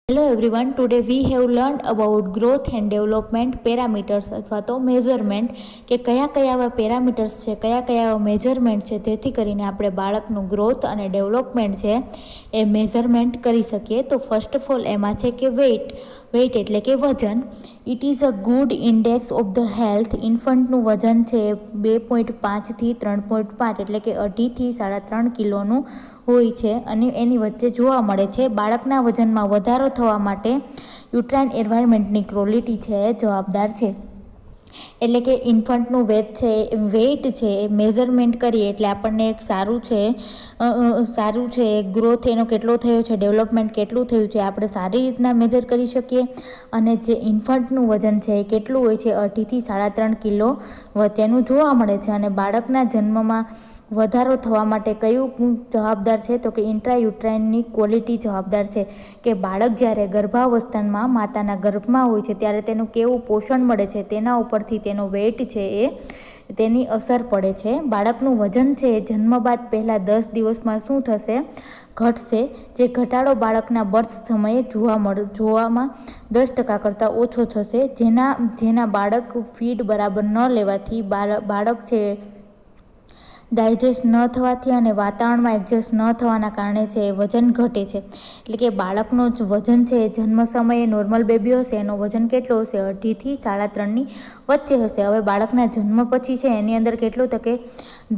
Hello everyone, today we have learned about growth and development parameters અથવા તો measurement કે કયા એવા પેરામીટર્સ છે, કયા એવા મેઝરમેન્ટ છે જેથી કરીને આપણે બાળકનું ગ્રોથ અને ડેવલપમેન્ટ છે એ મેઝરમેન્ટ કરી શકીએ. તો ફર્સ્ટ ઓફ ઓલ એમાં છે કે વેઇટ એટલે કે વજન. It is a good index of the health. ઇન્ફન્ટનું વજન છે 2.5 થી 3.5 એટલે કે 2.5 થી 3.5 કિલોનું હોય છે અને એની વચ્ચે જોવા મળે છે. બાળકના વજનમાં વધારો થવા માટે યુટ્રાઇન એન્વાયરમેન્ટની ક્વોલિટી છે એ જવાબદાર છે. એટલે કે ઇન્ફન્ટનું વેઇટ છે એ મેઝરમેન્ટ કરીએ એટલે આપણને એક સારું છે ગ્રોથ એનો કેટલો થયો છે, ડેવલપમેન્ટ કેટલું થયું છે આપણે સારી રીતના મેજર કરી શકીએ. અને જે ઇન્ફન્ટનું વજન છે એ કેટલું હોય છે 2.5 થી 3.5 કિલો વચ્ચેનું જોવા મળે છે. અને બાળકના જન્મમાં વધારો થવા માટે કયું જવાબદાર છે તો કે ઇન્ટ્રાયુટ્રાઇનની ક્વોલિટી જવાબદાર છે. કે બાળક જ્યારે ગર્ભાવસ્થામાં માતાના ગર્ભમાં હોય છે ત્યારે તેનું કેવું પોષણ મળે છે તેના ઉપરથી તેનો વેઇટ છે એ તેની અસર પડે છે. બાળકનું વજન છે એ જન્મ બાદ પહેલાં 10 દિવસમાં શું થશે, ઘટશે. જે ઘટાડો બાળકના બર્થ સમયે જોવામાં 10% કરતાં ઓછો થશે. જેના બાળક ફીડ બરાબર ન લેવાથી બાળક છે ડાયજેસ્ટ ન થવાથી અને વાતાવરણમાં એડજસ્ટ ન થવાના કારણે છે એ વજન ઘટે છે. એટલે કે બાળકનો વજન છે એ જન્મ સમયે નોર્મલ બેબી હશે એનો વજન કેટલો હશે 2.5 થી 3.5ની વચ્ચે હશે. હવે બાળકના જન્મ પછી છે એની અંદર કેટલું તો કે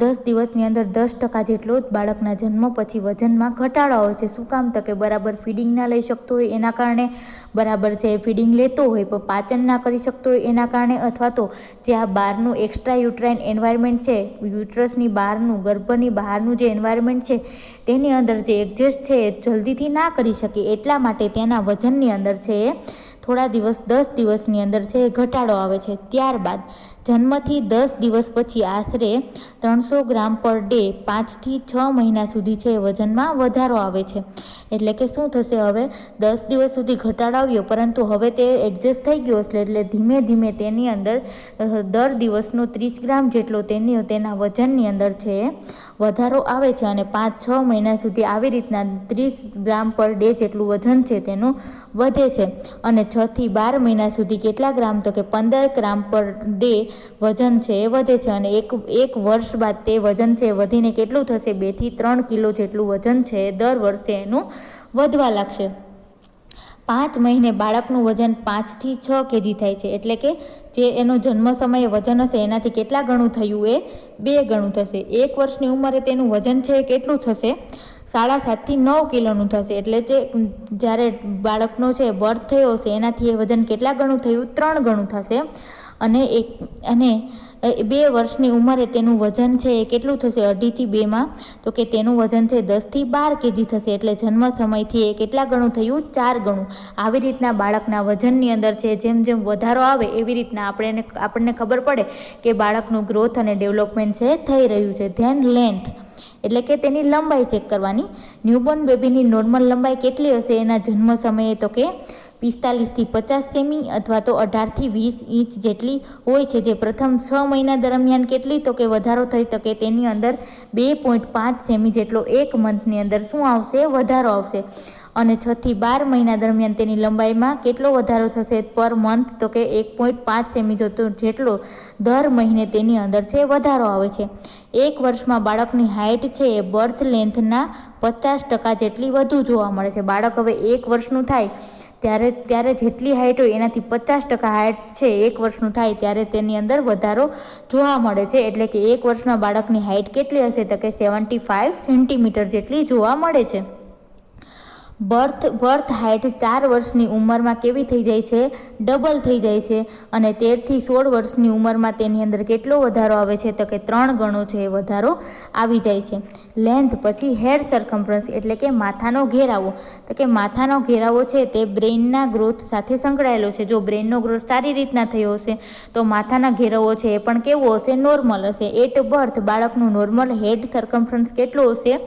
10 દિવસની અંદર 10% જેટલો જ બાળકના જન્મ પછી વજનમાં ઘટાડો આવે છે. શું કામ તો કે બરાબર ફીડિંગ ના લઈ શકતો હોય એના કારણે, બરાબર છે ફીડિંગ લેતો હોય પણ પાચન ના કરી શકતો હોય એના કારણે, અથવા તો જે આ બહારનું એક્સ્ટ્રા યુટ્રાઇન એન્વાયરમેન્ટ છે, યુટ્રસની બહારનું, ગર્ભની બહારનું જે એન્વાયરમેન્ટ છે તેની અંદર જે એડજસ્ટ છે એ જલ્દીથી ના કરી શકે એટલા માટે તેના વજનની અંદર છે એ થોડા દિવસ 10 દિવસની અંદર છે એ ઘટાડો આવે છે. ત્યારબાદ જન્મથી 10 દિવસ પછી આશરે 300 ગ્રામ પર ડે 5 થી 6 મહિના સુધી છે વજનમાં વધારો આવે છે. એટલે કે શું થશે, હવે 10 દિવસ સુધી ઘટાડો આવ્યો પરંતુ હવે તે એડજસ્ટ થઈ ગયો છે એટલે ધીમે ધીમે તેની અંદર દર દિવસનો 30 ગ્રામ જેટલો તેના વજનની અંદર છે વધારો આવે છે. અને 5-6 મહિના સુધી આવી રીતના 30 ગ્રામ પર ડે જેટલું વજન છે તેનું વધે છે. અને 6 થી 12 મહિના સુધી કેટલા ગ્રામ તો કે 15 ગ્રામ પર ડે વજન છે એ વધે છે. અને એક વર્ષ બાદ તે વજન છે વધીને કેટલું થશે 2 થી 3 કિલો જેટલું વજન છે દર વર્ષે એનું વધવા લાગશે. 5 મહિને બાળકનું વજન 5 થી 6 kg થાય છે. એટલે કે જે એનો જન્મ સમયે વજન હશે એનાથી કેટલા ગણું થયું એ 2 ગણું થશે. 1 વર્ષની ઉંમરે તેનું વજન છે કેટલું થશે 7.5 થી 9 કિલોનું થશે. એટલે જે જ્યારે બાળકનો છે બર્થ થયો હશે એનાથી એ વજન કેટલા ગણું થયું 3 ગણું થશે. અને 2 વર્ષની ઉંમરે તેનું વજન છે એ કેટલું થશે 2.5 થી 2માં તો કે તેનું વજન છે 10 થી 12 kg થશે. એટલે જન્મ સમયથી એ કેટલા ગણું થયું 4 ગણું. આવી રીતના બાળકના વજનની અંદર છે જેમ જેમ વધારો આવે એવી રીતના આપણને ખબર પડે કે બાળકનું ગ્રોથ અને ડેવલપમેન્ટ છે થઈ રહ્યું છે. ધેન લેન્થ એટલે કે તેની લંબાઈ ચેક કરવાની. ન્યૂબોર્ન બેબીની નોર્મલ લંબાઈ કેટલી હશે એના જન્મ સમયે તો કે 45 થી 50 સેમી અથવા તો 18 થી 20 ઇંચ જેટલી હોય છે. જે પ્રથમ 6 મહિના દરમિયાન કેટલી તો કે વધારો થઈ શકે તેની અંદર 2.5 સેમી જેટલો એક મંથની અંદર શું આવશે વધારો આવશે. અને 6 થી 12 મહિના દરમિયાન તેની લંબાઈમાં કેટલો વધારો થશે પર મંથ તો કે 1.5 સેમી જેટલો દર મહિને તેની અંદર છે વધારો આવે છે. 1 વર્ષમાં બાળકની હાઇટ છે એ બર્થ લેન્થના 50% જેટલી વધુ જોવા મળે છે. બાળક હવે 1 વર્ષનું થાય ત્યારે જેટલી હાઇટ હોય એનાથી 50% હાઇટ છે 1 વર્ષનું થાય ત્યારે તેની અંદર વધારો જોવા મળે છે. એટલે કે 1 વર્ષના બાળકની હાઇટ કેટલી હશે તો કે 75 સેન્ટીમીટર જેટલી જોવા મળે છે. બર્થ હાઇટ 4 વર્ષની ઉંમરમાં કેવી થઈ જાય છે ડબલ થઈ જાય છે. અને 13 થી 16 વર્ષની ઉંમરમાં તેની અંદર કેટલો વધારો આવે છે તો કે 3 ગણો છે એ વધારો આવી જાય છે. લેન્થ પછી હેડ સર્કમ્ફરન્સ એટલે કે માથાનો ઘેરાવો. તો કે માથાનો ઘેરાવો છે તે બ્રેઇનના ગ્રોથ સાથે સંકળાયેલો છે. જો બ્રેઇનનો ગ્રોથ સારી રીતના થયો હશે તો માથાના ઘેરાવો છે એ પણ કેવો હશે નોર્મલ હશે. એટ બર્થ બાળકનું નોર્મલ હેડ સર્કમ્ફરન્સ કેટલું હશે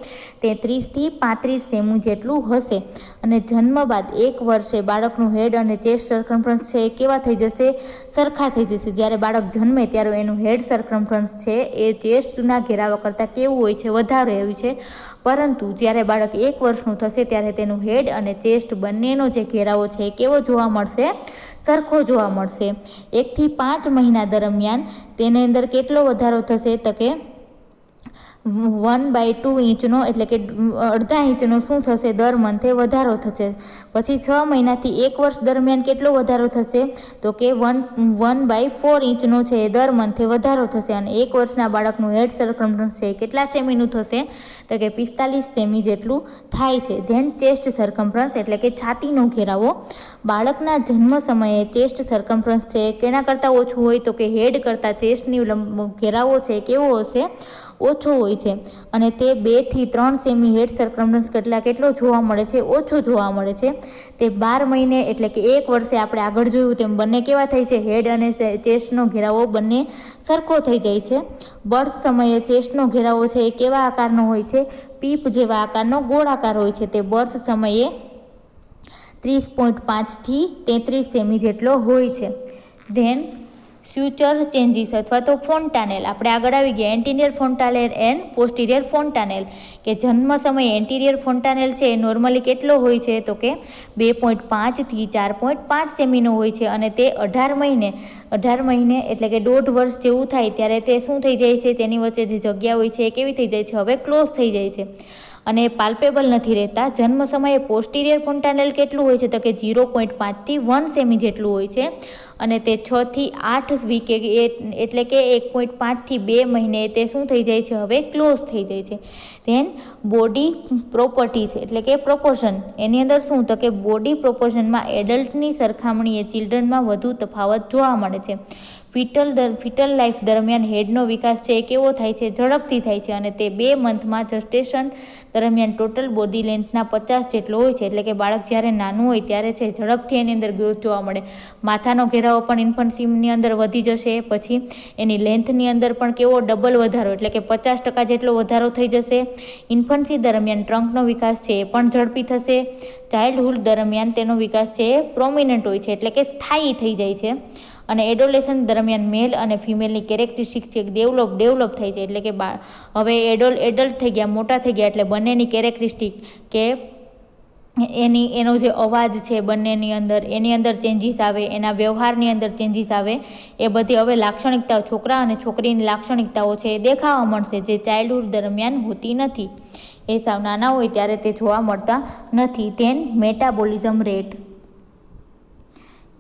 33 થી 35 સેમી જેટલું હશે. અને જન્મ બાદ 1 વર્ષે બાળકનું હેડ અને ચેસ્ટ સર્કમ્ફરન્સ છે એ કેવા થઈ જશે? સરખા થઈ જશે. જ્યારે બાળક જન્મે ત્યારે એનું હેડ સર્કમ્ફરન્સ છે એ ચેસ્ટના ઘેરાવા કરતાં કેવું હોય છે? વધારે હોય છે. પરંતુ જ્યારે બાળક 1 વર્ષનું થશે ત્યારે તેનું હેડ અને ચેસ્ટ બંનેનો જે ઘેરાવો છે એ કેવો જોવા મળશે? સરખો જોવા મળશે. 1 થી 5 મહિના દરમિયાન તેની અંદર કેટલો વધારો થશે? તો કે 1/2 ઇંચનો એટલે કે અડધા ઇંચનો શું થશે? દર મંથે વધારો થશે. પછી 6 મહિનાથી 1 વર્ષ દરમિયાન કેટલો વધારો થશે? તો કે 1/4 ઇંચનો છે એ દર મંથે વધારો થશે. અને 1 વર્ષના બાળકનું હેડ સર્કમ્ફરન્સ છે કેટલા સેમીનું થશે? તો કે 45 સેમી જેટલું થાય છે. ધેન ચેસ્ટ સર્કમ્ફરન્સ એટલે કે છાતીનો ઘેરાવો. બાળકના જન્મ સમયે ચેસ્ટ સર્કમ્ફરન્સ છે કેના કરતાં ઓછું હોય? તો કે હેડ કરતાં ચેસ્ટની ઘેરાવો છે કેવો હશે? ઓછો હોય છે. અને તે 2 થી 3 સેમી હેડ સર્કમ્ફરન્સ કેટલો જોવા મળે છે? ઓછો જોવા મળે છે. તે 12 મહિને એટલે કે 1 વર્ષે આપણે આગળ જોયું તેમ બંને કેવા થાય છે? હેડ અને ચેસ્ટનો ઘેરાવો બંને સરખો થઈ જાય છે. બર્થ સમયે ચેસ્ટનો ઘેરાવો છે એ કેવા આકારનો હોય છે? પીપ જેવા આકારનો ગોળાકાર હોય છે. તે બર્થ સમયે 30.5 થી 33 સેમી જેટલો હોય છે. ધેન સ્યુચર ચેન્જીસ અથવા તો ફોન્ટાનેલ. આપણે આગળ આવી ગયા એન્ટિરિયર ફોન્ટાનેલ એન્ડ પોસ્ટિરિયર ફોન્ટાનેલ. કે જન્મ સમયે એન્ટિરિયર ફોન્ટાનેલ છે એ નોર્મલી કેટલો હોય છે? તો કે 2.5 થી 4.5 સેમીનો હોય છે. અને તે 18 મહિને એટલે કે 1.5 વર્ષ જેવું થાય ત્યારે તે શું થઈ જાય છે? તેની વચ્ચે જે જગ્યા હોય છે એ કેવી થઈ જાય છે? હવે ક્લોઝ થઈ જાય છે અને પાલ્પેબલ નથી રહેતા. જન્મ સમયે પોસ્ટિરિયર ફોન્ટાનેલ કેટલું હોય છે? તો કે 0.5 થી 1 સેમી જેટલું હોય છે. અને તે 6 થી 8 વીક એટલે કે 1.5 થી 2 મહિને તે શું થઈ જાય છે? હવે ક્લોઝ થઈ જાય છે. ધેન બોડી પ્રોપર્ટીઝ એટલે કે પ્રોપોર્શન. એની અંદર શું? તો કે બોડી પ્રોપોર્શનમાં એડલ્ટની સરખામણીએ ચિલ્ડ્રનમાં વધુ તફાવત જોવા મળે છે. ફિટલ લાઈફ દરમિયાન હેડનો વિકાસ છે એ કેવો થાય છે? ઝડપથી થાય છે. અને તે 2 મંથમાં જસ્ટેશન દરમિયાન ટોટલ બોડી લેન્થના 50 જેટલો હોય છે. એટલે કે બાળક જ્યારે નાનું હોય ત્યારે છે ઝડપથી એની અંદર ગ્રોથ જોવા મળે. માથાનો ઘેરાવો પણ ઇન્ફન્સીની અંદર વધી જશે. પછી એની લેન્થની અંદર પણ કેવો? ડબલ વધારો એટલે કે 50% જેટલો વધારો થઈ જશે. ઇન્ફન્સી દરમિયાન ટ્રંકનો વિકાસ છે એ પણ ઝડપી થશે. ચાઇલ્ડહુડ દરમિયાન તેનો વિકાસ છે એ પ્રોમિનન્ટ હોય છે એટલે કે સ્થાયી થઈ જાય છે. અને એડોલેશન દરમિયાન મેલ અને ફિમેલની કેરેક્ટરિસ્ટિક છે ડેવલપ થાય છે. એટલે કે હવે એડલ્ટ થઈ ગયા, મોટા થઈ ગયા એટલે બંનેની કેરેક્ટરિસ્ટિક કે એનો જે અવાજ છે બંનેની અંદર એની અંદર ચેન્જીસ આવે, એના વ્યવહારની અંદર ચેન્જીસ આવે. એ બધી હવે લાક્ષણિકતાઓ છોકરા અને છોકરીની લાક્ષણિકતાઓ છે એ દેખાવા મળશે જે ચાઇલ્ડહુડ દરમિયાન હોતી નથી. એ સાવ નાના હોય ત્યારે તે જોવા મળતા નથી. ધેન મેટાબોલિઝમ રેટ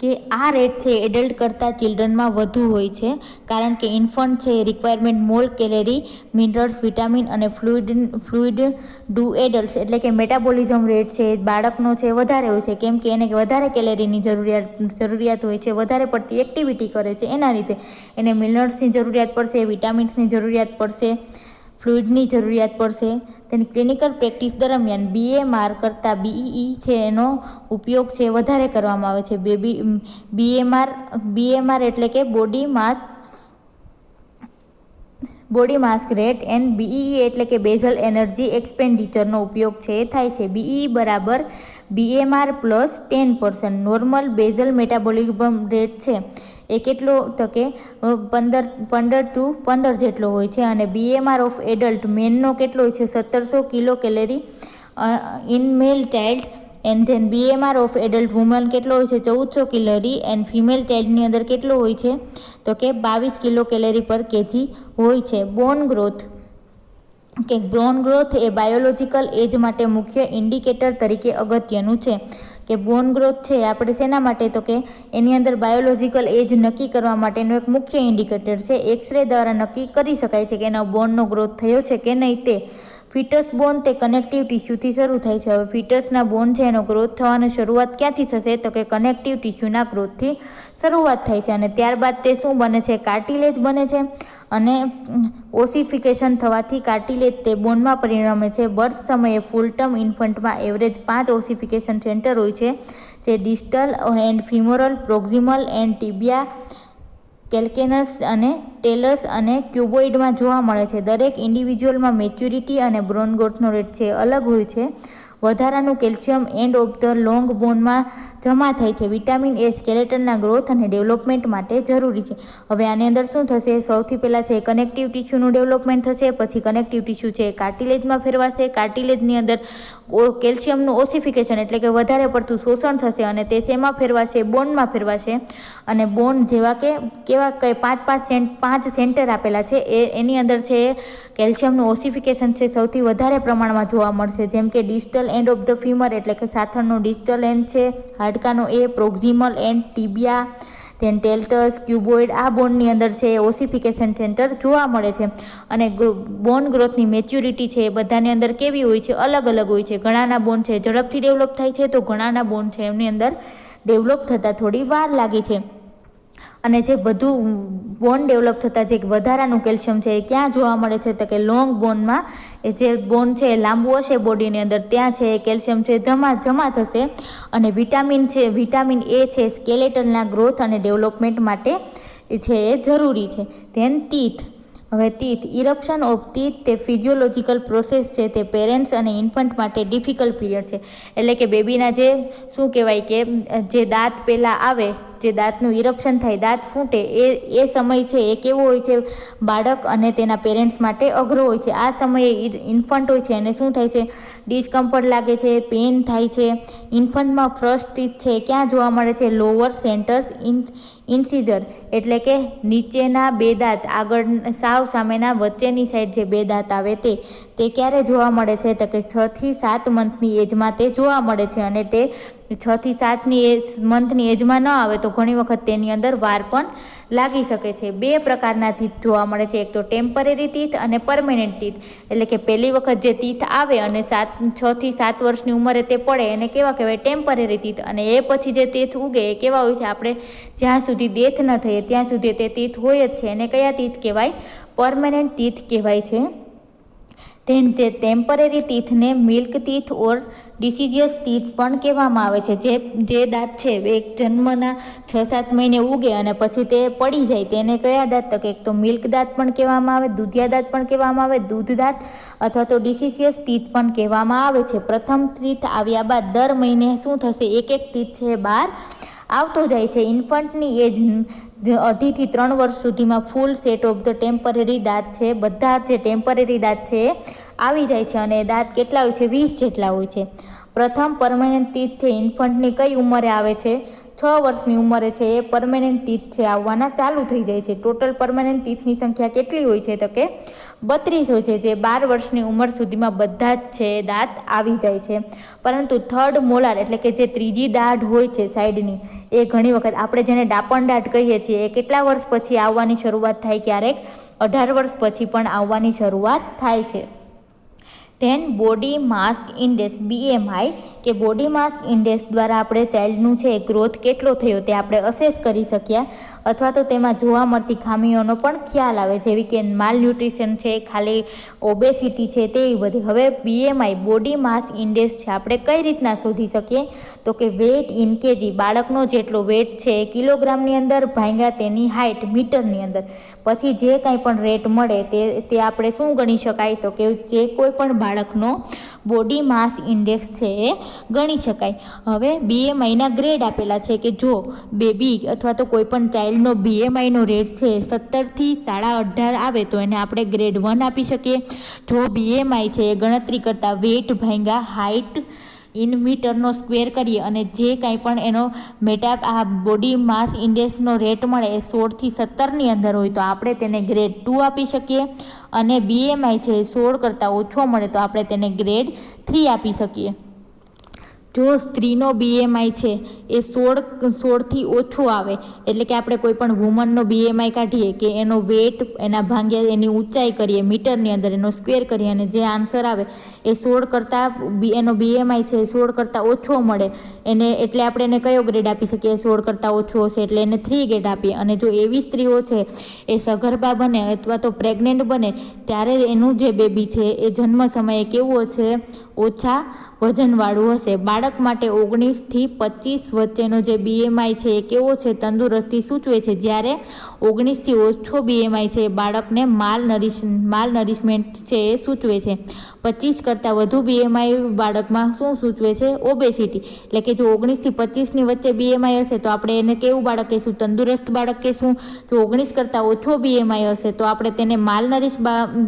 કે આ રેટ છે એડલ્ટ કરતાં ચિલ્ડ્રનમાં વધુ હોય છે. કારણ કે ઇન્ફન્ટ છે રિક્વાયરમેન્ટ મોર કેલેરી, મિનરલ્સ, વિટામિન અને ફ્લુઇડ ડુ એડલ્ટ્સ. એટલે કે મેટાબોલિઝમ રેટ છે બાળકનો છે વધારે હોય છે. કેમ કે એને વધારે કેલેરીની જરૂરિયાત હોય છે, વધારે પડતી એક્ટિવિટી કરે છે એના લીધે એને મિનરલ્સની જરૂરિયાત પડશે, વિટામિન્સની જરૂરિયાત પડશે, ફ્લુઇડની જરૂરિયાત પડશે. તેની ક્લિનિકલ પ્રેક્ટિસ દરમિયાન BMR કરતાં BEE છે એનો ઉપયોગ છે વધારે કરવામાં આવે છે. BMR એટલે કે body mass rate and BEE એટલે કે બેઝલ એનર્જી એક્સપેન્ડિચરનો ઉપયોગ છે એ થાય છે. BEE બરાબર BMR plus 10%. Normal basal metabolism rate છે એ કેટલો? તો કે 15 to 15 જેટલો હોય છે. અને BMR ઓફ એડલ્ટ મેનનો કેટલો હોય છે? 1700 kilo calorie in male child. And then BMR of adult woman કેટલો હોય છે? 1400 કેલરી. એન્ડ ફિમેલ ચાઇલ્ડની અંદર કેટલો હોય છે? તો કે 22 કિલો કેલરી પર કેજી હોય છે. બોન ગ્રોથ એ બાયોલોજિકલ એજ માટે મુખ્ય ઇન્ડિકેટર તરીકે અગત્યનું છે. કે બોન ગ્રોથ છે આપણે શેના માટે? તો કે એની અંદર બાયોલોજિકલ એજ નક્કી કરવા માટેનું એક મુખ્ય ઇન્ડિકેટર છે. એક્સરે દ્વારા નક્કી કરી શકાય છે કે એનો બોનનો ગ્રોથ થયો છે કે નહીં તે. ફિટસ બોન તે કનેક્ટિવ ટિશ્યુથી શરૂ થાય છે. હવે ફિટસના બોન છે એનો ગ્રોથ થવાની શરૂઆત ક્યાંથી થશે? તો કે કનેક્ટિવ ટિશ્યુના ગ્રોથથી શરૂઆત થાય છે. અને ત્યારબાદ તે શું બને છે? કાર્ટિલેજ બને છે. અને ઓસિફિકેશન થવાથી કાર્ટિલેજ તે બોનમાં પરિણમે છે. બર્થ સમયે ફૂલ ટર્મ ઇન્ફન્ટમાં એવરેજ 5 ઓસિફિકેશન સેન્ટર હોય છે જે ડિસ્ટલ એન્ડ ફિમોરલ, પ્રોક્સિમલ એન્ડ ટિબિયા, કેલ્કેનસ અને ટેલસ અને ક્યુબોઇડમાં જોવા મળે છે. દરેક ઇન્ડિવિજ્યુઅલમાં મેચ્યુરિટી અને બોન ગ્રોથનો રેટ છે અલગ હોય છે. વધારાનું calcium end of the long બોનમાં જમા થાય છે. વિટામિન એ સ્કેલેટનના ગ્રોથ અને ડેવલપમેન્ટ માટે જરૂરી છે. હવે આની અંદર શું થશે? સૌથી પહેલાં છે કનેક્ટિવ ટિશ્યુનું ડેવલપમેન્ટ થશે. પછી કનેક્ટિવ ટિશ્યુ છે કાર્ટિલેજમાં ફેરવાશે. કાર્ટિલેજની અંદર કેલ્શિયમનું ઓસિફિકેશન એટલે કે વધારે પડતું શોષણ થશે અને તે શેમાં ફેરવાશે? બોનમાં ફેરવાશે. અને બોન જેવા કે કેવા કંઈ 5 સેન્ટર આપેલા છે એની અંદર છે કેલ્શિયમનું ઓસિફિકેશન છે સૌથી વધારે પ્રમાણમાં જોવા મળશે. જેમ કે distal and of the femur એટલે કે સાથળનો ડિસ્ટલ એન્ડ છે, હાડકાનો એ, પ્રોક્ઝિમલ એન્ડ, ટિબિયા, ધેન ટેલ્ટસ, ક્યુબોઇડ, આ બોનની અંદર છે ઓસિફિકેશન સેન્ટર જોવા મળે છે. અને બોન ગ્રોથની મેચ્યુરિટી છે એ બધાની અંદર કેવી હોય છે? અલગ અલગ હોય છે. ઘણાના બોન છે ઝડપથી ડેવલપ થાય છે, તો ઘણાના બોન છે એમની અંદર ડેવલપ થતાં થોડી વાર લાગે છે. અને જે બધું બોન ડેવલપ થતાં જે વધારાનું કેલ્શિયમ છે એ ક્યાં જોવા મળે છે? તો કે લોંગ બોનમાં, એ જે બોન છે એ લાંબુ હશે બોડીની અંદર, ત્યાં છે એ કેલ્શિયમ છે જમા થશે. અને વિટામિન એ છે સ્કેલેટનના ગ્રોથ અને ડેવલપમેન્ટ માટે છે એ જરૂરી છે. Then teeth. હવે ટીથ, ઇરપ્શન ઓફ ટીથ તે ફિઝિયોલોજીકલ પ્રોસેસ છે. તે પેરેન્ટ્સ અને ઇન્ફન્ટ માટે ડિફિકલ્ટ પીરિયડ છે. એટલે કે બેબીના જે શું કહેવાય કે જે દાંત પહેલાં આવે, જે દાંતનું ઇરપ્શન થાય, દાંત ફૂટે, એ સમય છે એ કેવો હોય છે? બાળક અને તેના પેરેન્ટ્સ માટે અઘરો હોય છે. આ સમયે ઇન્ફન્ટ હોય છે અને શું થાય છે? ડિસ્કમ્ફર્ટ લાગે છે, પેઇન થાય છે. ઇન્ફન્ટમાં ફર્સ્ટ ટીથ છે ક્યાં જોવા મળે છે? લોઅર સેન્ટર્સ ઇન્સિઝર એટલે કે નીચેના બે દાંત, આગળ સાવ સામેના વચ્ચેની સાઈડ જે બે દાંત આવે તે ક્યારે જોવા મળે છે? તો કે 6 થી 7 મંથની એજમાં તે જોવા મળે છે. અને તે 6 થી 7 મંથની એજમાં ન આવે તો ઘણી વખત તેની અંદર વાર પણ લાગી શકે છે. 2 પ્રકારના ટીથ જોવા મળે છે, એક તો ટેમ્પરરી ટીથ અને પરમેનન્ટ ટીથ. એટલે કે પહેલી વખત જે ટીથ આવે અને 6 થી 7 વર્ષની ઉંમરે તે પડે એને કેવા કહેવાય? Temporary teeth. અને એ પછી જે ટીથ ઉગે એ કેવા હોય છે? આપણે જ્યાં સુધી ડેથ ન થઈએ ત્યાં સુધી તે ટીથ હોય જ છે. એને કયા ટીથ કહેવાય? પરમેનન્ટ ટીથ કહેવાય છે. તેન તે ટેમ્પરરી ટીથને મિલ્ક ટીથ ઓર ડિસિઝિયસ ટીથ પણ કહેવામાં આવે છે. જે દાંત છે એક જન્મના 6-7 મહિને ઉગે અને પછી તે પડી જાય તેને કયા દાંત? તો કે એક તો મિલ્ક દાંત પણ કહેવામાં આવે, દૂધિયા દાંત પણ કહેવામાં આવે, દૂધ દાંત, અથવા તો ડિસિઝિયસ ટીથ પણ કહેવામાં આવે છે. પ્રથમ ટીથ આવ્યા બાદ દર મહિને શું થશે? એક ટીથ છે બહાર આવતો જાય છે. ઇન્ફન્ટની એજ 2.5 થી 3 વર્ષ સુધીમાં ફૂલ સેટ ઓફ ધ ટેમ્પરરી દાંત છે, બધા જે ટેમ્પરરી દાંત છે આવી જાય છે. અને દાંત કેટલા હોય છે? 20 જેટલા હોય છે. પ્રથમ પરમેનન્ટ ટીથ છે ઇન્ફન્ટની કઈ ઉંમરે આવે છે? 6 વર્ષની ઉંમરે છે એ પરમેનન્ટ ટીથ છે આવવાના ચાલુ થઈ જાય છે. ટોટલ પરમેનન્ટ ટીથની સંખ્યા કેટલી હોય છે? તો કે 32 હોય છે, જે 12 વર્ષની ઉંમર સુધીમાં બધા જ છે દાંત આવી જાય છે. પરંતુ થર્ડ મોલાર એટલે કે જે ત્રીજી દાઢ હોય છે સાઈડની, એ ઘણી વખત આપણે જેને ડાપણ દાઢ કહીએ છીએ, એ કેટલા વર્ષ પછી આવવાની શરૂઆત થાય? ક્યારેક 18 વર્ષ પછી પણ આવવાની શરૂઆત થાય છે. Then body mass index BMI કે બોડી માસ ઇન્ડેક્સ દ્વારા આપણે ચાઇલ્ડનું છે ગ્રોથ કેટલો થયો તે આપણે અસેસ કરી શક્યા, અથવા તો તેમાં જોવા મળતી ખામીઓનો પણ ખ્યાલ આવે, જેવી કે માલન્યુટ્રિશન છે, ખાલી ઓબેસિટી છે, તેવી બધી. હવે BMI બોડી માસ ઇન્ડેક્સ છે આપણે કઈ રીતના શોધી શકીએ? તો કે વેટ ઇન કેજી, બાળકનો જેટલો વેટ છે એ કિલોગ્રામની અંદર ભાગ્યા તેની હાઇટ મીટરની અંદર, પછી જે કાંઈ પણ રેટ મળે તે આપણે શું ગણી શકાય? તો કે જે કોઈ પણ બાળકનો બોડી માસ ઇન્ડેક્સ છે એ ગણી શકાય. હવે BMIના ગ્રેડ આપેલા છે કે જો બેબી અથવા તો કોઈ પણ ચાઇલ્ડનો BMIનો રેટ છે 17 થી 18.5 આવે તો એને આપણે ગ્રેડ 1 આપી શકીએ. જો BMI છે એ ગણતરી કરતાં વેટ ભાગ્યા હાઇટ ઇન મીટરનો સ્ક્વેર કરીએ અને જે કાંઈ પણ એનો આ બોડી માસ ઇન્ડેક્સનો રેટ મળે એ 16 થી 17ની અંદર હોય તો આપણે તેને ગ્રેડ 2 આપી શકીએ. અને BMI છે 16 કરતાં ઓછો મળે તો આપણે તેને ગ્રેડ 3 આપી શકીએ. જો સ્ત્રીનો BMI છે એ 16થી ઓછો આવે, એટલે કે આપણે કોઈ પણ વુમનનો BMI કાઢીએ કે એનો વેટ એના ભાગ્યા એની ઊંચાઈ કરીએ મીટરની અંદર, એનો સ્ક્વેર કરીએ અને જે આન્સર આવે એ 16 કરતાં એનો BMI છે 16 કરતાં ઓછો મળે એને, એટલે આપણે એને કયો ગ્રેડ આપી શકીએ? 16 કરતાં ઓછો હશે એટલે એને 3 ગ્રેડ આપીએ. અને જો એવી સ્ત્રીઓ છે એ સગર્ભા બને અથવા તો પ્રેગ્નેન્ટ બને ત્યારે એનું જે બેબી છે એ જન્મ સમયે કેવું હશે? ઓછા વજનવાળું હશે. બાળક બાળક માટે 19 થી 25 વચ્ચેનો જે BMI છે એ કેવો છે? તંદુરસ્તી સૂચવે છે. જ્યારે 19 થી ઓછો BMI છે એ બાળકને માલનરિશમેન્ટ છે એ સૂચવે છે. 25 કરતાં વધુ BMI બાળકમાં શું સૂચવે છે? ઓબેસિટી. એટલે કે જો 19 થી 25ની વચ્ચે BMI હશે તો આપણે એને કેવું બાળક કહીશું? તંદુરસ્ત બાળક કહીશું. જો 19 કરતાં ઓછો BMI હશે તો આપણે તેને માલનરિશ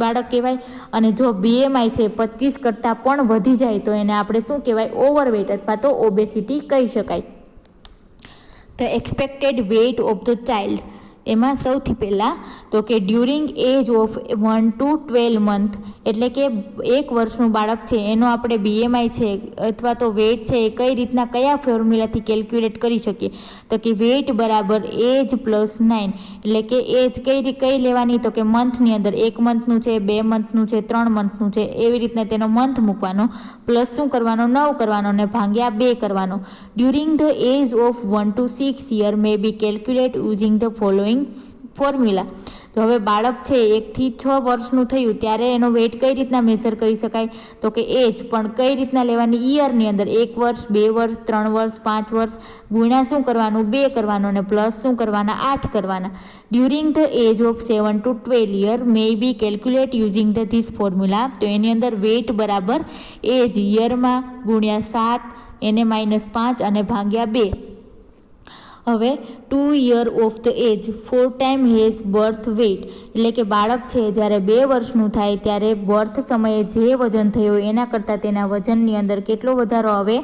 બાળક કહેવાય. અને જો BMI છે 25 કરતાં પણ વધી જાય તો એને આપણે શું કહેવાય? ઓવરવેટ અથવા તો ઓબેસિટી કહી શકાય. The expected weight of the child, એમાં સૌથી પહેલાં તો કે during age of 1 to 12 month, એટલે કે 1 વર્ષનું બાળક છે એનો આપણે BMI છે અથવા તો વેઇટ છે એ કઈ રીતના કયા ફોર્મ્યુલાથી કેલ્ક્યુલેટ કરી શકીએ? તો કે વેઇટ બરાબર એજ પ્લસ 9. એટલે કે એજ કઈ લેવાની? તો કે મંથની અંદર 1 મંથનું છે, 2 મંથનું છે, 3 મંથનું છે, એવી રીતના તેનો મંથ મૂકવાનો, પ્લસ શું કરવાનો? 9 કરવાનો અને ભાગ્યા 2 કરવાનો. During the age of 1 to 6 year may be calculate using the following formula. તો હવે બાળક છે 1 થી 6 વર્ષનું થયું ત્યારે એનો વેઇટ કઈ રીતના મેઝર કરી શકાય? તો કે એજ પણ કઈ રીતના લેવાની? યરની અંદર 1 વર્ષ, 2 વર્ષ, 3 વર્ષ, 5 વર્ષ, ગુણ્યા શું કરવાનું? 2 કરવાનું અને પ્લસ શું કરવાના? 8 કરવાના. During the age of 7 to 12 year may be calculate using the this formula. તો એની અંદર વેઇટ બરાબર એજ યરમાં ગુણ્યા 7, એને -5 અને ભાગ્યા 2. હવે 2 year of the age 4 time has birth weight, એટલે કે બાળક છે જ્યારે 2 વર્ષનું થાય ત્યારે બર્થ સમયે જે વજન થયું એના કરતાં તેના વજનની અંદર કેટલો વધારો આવે?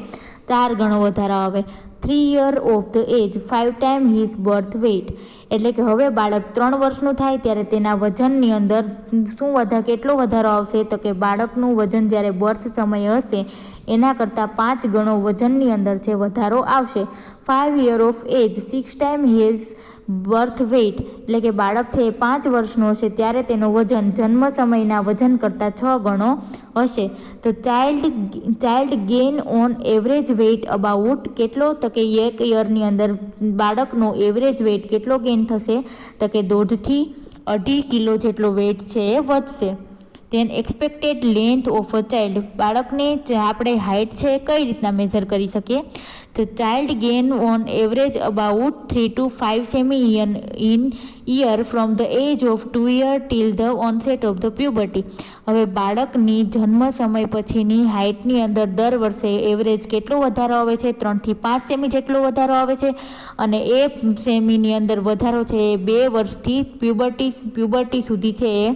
4 ગણો વધારો આવે. 3 year of the age 5 time his birth weight, એટલે કે હવે બાળક 3 વર્ષનું થાય ત્યારે તેના વજનની અંદર કેટલો વધારો આવશે? તો કે બાળકનું વજન જ્યારે બર્થ સમયે હશે એના કરતાં 5 ગણો વજનની અંદર જે વધારો આવશે. 5 year of age 6 time his birth weight, એટલે કે બાળક છે એ 5 વર્ષનું હશે ત્યારે તેનો વજન જન્મ સમયના વજન કરતાં 6 ગણો હશે. તો child gain on average weight about કેટલો? તો કે 1 યરની અંદર બાળકનો એવરેજ વેઇટ કેટલો ગેઇન થશે? તો કે 1.5 થી 2.5 કિલો જેટલો વેઇટ છે એ વધશે. Then expected length of a child, બાળકની આપણે હાઇટ છે કઈ રીતના મેઝર કરી શકીએ? તો child gain on average about 3 to 5 cm in year from the age of 2 year till the onset of the puberty. હવે બાળકની જન્મ સમય પછીની હાઇટની અંદર દર વર્ષે એવરેજ કેટલો વધારો આવે છે? 3 થી 5 સેમી જેટલો વધારો આવે છે. અને એ સેમીની અંદર વધારો છે એ 2 વર્ષથી પ્યુબર્ટી સુધી છે એ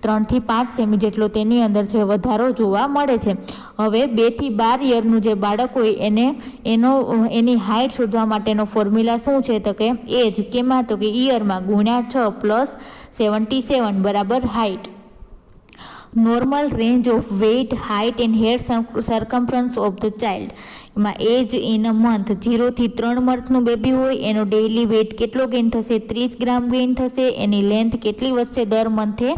3 થી 5 સેમી જેટલો તેની અંદર છે વધારો જોવા મળે છે. હવે 2 થી 12 યરનું જે બાળક હોય એની હાઇટ શોધવા માટેનો ફોર્મ્યુલા શું છે? તો કે એજ કેમાં? તો કે યરમાં ગુણ્યા 6 પ્લસ 77 બરાબર height. Normal range of weight, height and head circumference of the child, એમાં એજ ઇન અ મંથ 0 થી 3 મંથનું બેબી હોય એનો ડેઇલી વેઇટ કેટલો ગેઇન થશે? 30 ગ્રામ ગેઇન થશે. એની લેન્થ કેટલી વધશે? દર મંથે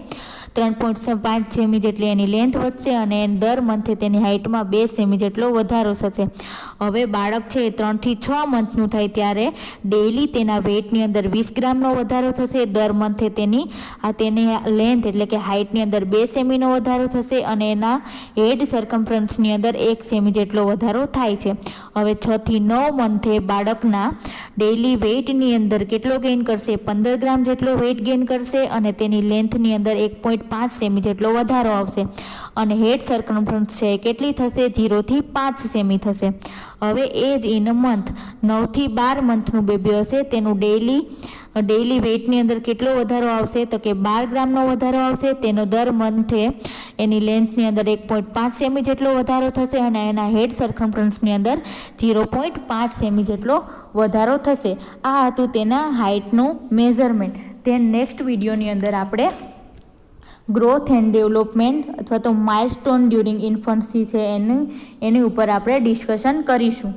3.5 સેમી જેટલી એની લેન્થ વધશે અને દર મંથે તેની હાઇટમાં 2 સેમી જેટલો વધારો થશે. હવે બાળક છે 3 થી 6 મંથનું થાય ત્યારે ડેઇલી તેના વેઇટની અંદર 20 ગ્રામનો વધારો થશે. દર મંથે તેની લેન્થ એટલે કે હાઇટની અંદર 2 સેમીનો વધારો થશે અને એના હેડ સર્કમ્ફરન્સની અંદર 1 સેમી જેટલો વધારો થાય છે. હવે 6 થી 9 મંથે બાળકના ડેઇલી વેઇટની અંદર કેટલો ગેઇન કરશે? 15 ગ્રામ જેટલો વેઇટ ગેઇન કરશે અને તેની લેન્થની અંદર 1.5 સેમી જેટલો વધારો આવશે અને હેડ સર્કમ્ફરન્સ છે કેટલી થશે? 0 થી 5 સેમી થશે. હવે એજ ઇન અ મંથ 9 થી 12 મંથનું બેબી હશે તેનું ડેઇલી વેઇટની અંદર કેટલો વધારો આવશે? તો કે 12 ગ્રામનો વધારો આવશે. તેનો દર મંથે એની લેન્થની અંદર 1.5 સેમી જેટલો વધારો થશે અને એના હેડ સર્કમ્ફરન્સની અંદર 0.5 સેમી જેટલો વધારો થશે. આ હતું તેના હાઇટનું મેઝરમેન્ટ. ધેન નેક્સ્ટ વિડીયોની અંદર આપણે ગ્રોથ એન્ડ ડેવલપમેન્ટ અથવા તો માઇલસ્ટોન ડ્યુરિંગ ઇન્ફન્સી છે એની ઉપર આપણે ડિસ્કશન કરીશું.